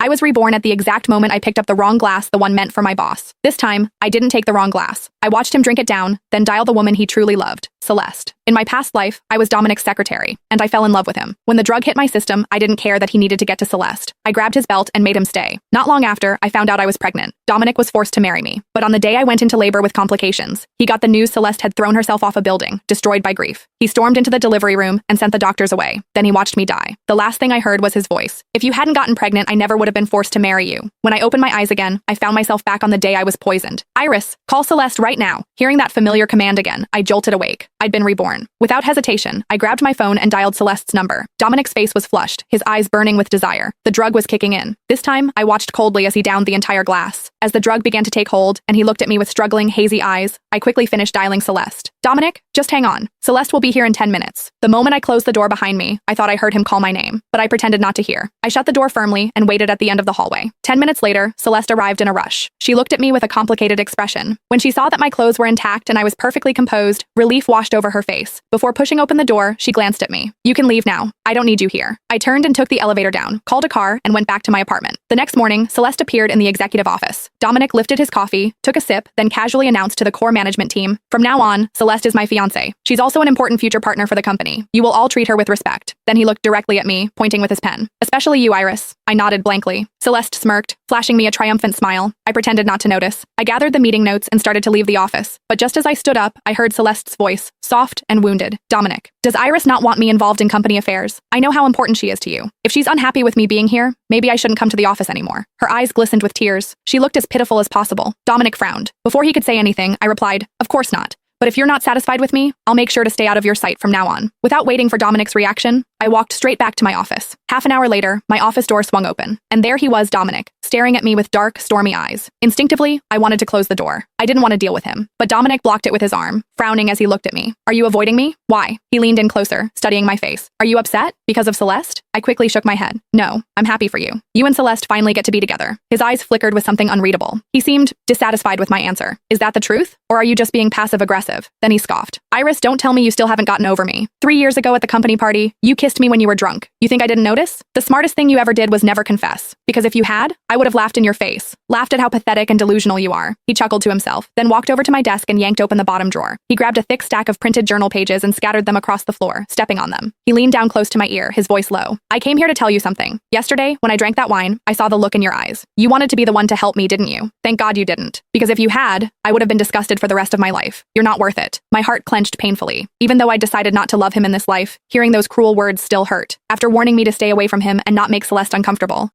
I was reborn at the exact moment I picked up the wrong glass, the one meant for my boss. This time, I didn't take the wrong glass. I watched him drink it down, then dial the woman he truly loved, Celeste. In my past life, I was Dominic's secretary, and I fell in love with him. When the drug hit my system, I didn't care that he needed to get to Celeste. I grabbed his belt and made him stay. Not long after, I found out I was pregnant. Dominic was forced to marry me. But on the day I went into labor with complications, he got the news Celeste had thrown herself off a building, destroyed by grief. He stormed into the delivery room and sent the doctors away. Then he watched me die. The last thing I heard was his voice. If you hadn't gotten pregnant, I never would have been forced to marry you. When I opened my eyes again, I found myself back on the day I was poisoned. Iris, call Celeste right now. Hearing that familiar command again, I jolted awake. I'd been reborn. Without hesitation, I grabbed my phone and dialed Celeste's number. Dominic's face was flushed, his eyes burning with desire. The drug was kicking in. This time, I watched coldly as he downed the entire glass. As the drug began to take hold, and he looked at me with struggling, hazy eyes, I quickly finished dialing Celeste. Dominic, just hang on. Celeste will be here in 10 minutes. The moment I closed the door behind me, I thought I heard him call my name, but I pretended not to hear. I shut the door firmly and waited at the end of the hallway. 10 minutes later, Celeste arrived in a rush. She looked at me with a complicated expression. When she saw that my clothes were intact and I was perfectly composed, relief washed over her face. Before pushing open the door, she glanced at me. You can leave now. I don't need you here. I turned and took the elevator down, called a car, and went back to my apartment. The next morning, Celeste appeared in the executive office. Dominic lifted his coffee, took a sip, then casually announced to the core management team, "From now on, Celeste is my fiancée. She's also an important future partner for the company. You will all treat her with respect." Then he looked directly at me, pointing with his pen. "Especially you, Iris." I nodded blankly. Celeste smirked, flashing me a triumphant smile. I pretended not to notice. I gathered the meeting notes and started to leave the office. But just as I stood up, I heard Celeste's voice, soft and wounded. "Dominic, does Iris not want me involved in company affairs? I know how important she is to you. If she's unhappy with me being here, maybe I shouldn't come to the office anymore." Her eyes glistened with tears. She looked as pitiful as possible. Dominic frowned. Before he could say anything, I replied, "Of course not. But if you're not satisfied with me, I'll make sure to stay out of your sight from now on." Without waiting for Dominic's reaction, I walked straight back to my office. Half an hour later, my office door swung open, and there he was, Dominic, staring at me with dark, stormy eyes. Instinctively, I wanted to close the door. I didn't want to deal with him, but Dominic blocked it with his arm, frowning as he looked at me. "Are you avoiding me? Why?" He leaned in closer, studying my face. "Are you upset? Because of Celeste?" I quickly shook my head. "No, I'm happy for you. You and Celeste finally get to be together." His eyes flickered with something unreadable. He seemed dissatisfied with my answer. "Is that the truth? Or are you just being passive-aggressive?" Then he scoffed. "Iris, don't tell me you still haven't gotten over me. 3 years ago at the company party, you kissed me when you were drunk. You think I didn't notice? The smartest thing you ever did was never confess. Because if you had, I would have laughed in your face. Laughed at how pathetic and delusional you are." He chuckled to himself, then walked over to my desk and yanked open the bottom drawer. He grabbed a thick stack of printed journal pages and scattered them across the floor, stepping on them. He leaned down close to my ear, his voice low. "I came here to tell you something. Yesterday, when I drank that wine, I saw the look in your eyes. You wanted to be the one to help me, didn't you? Thank God you didn't. Because if you had, I would have been disgusted for the rest of my life. You're not worth it." My heart clenched painfully. Even though I decided not to love him in this life, hearing those cruel words still hurt. After warning me to stay away from him and not make Celeste uncomfortable,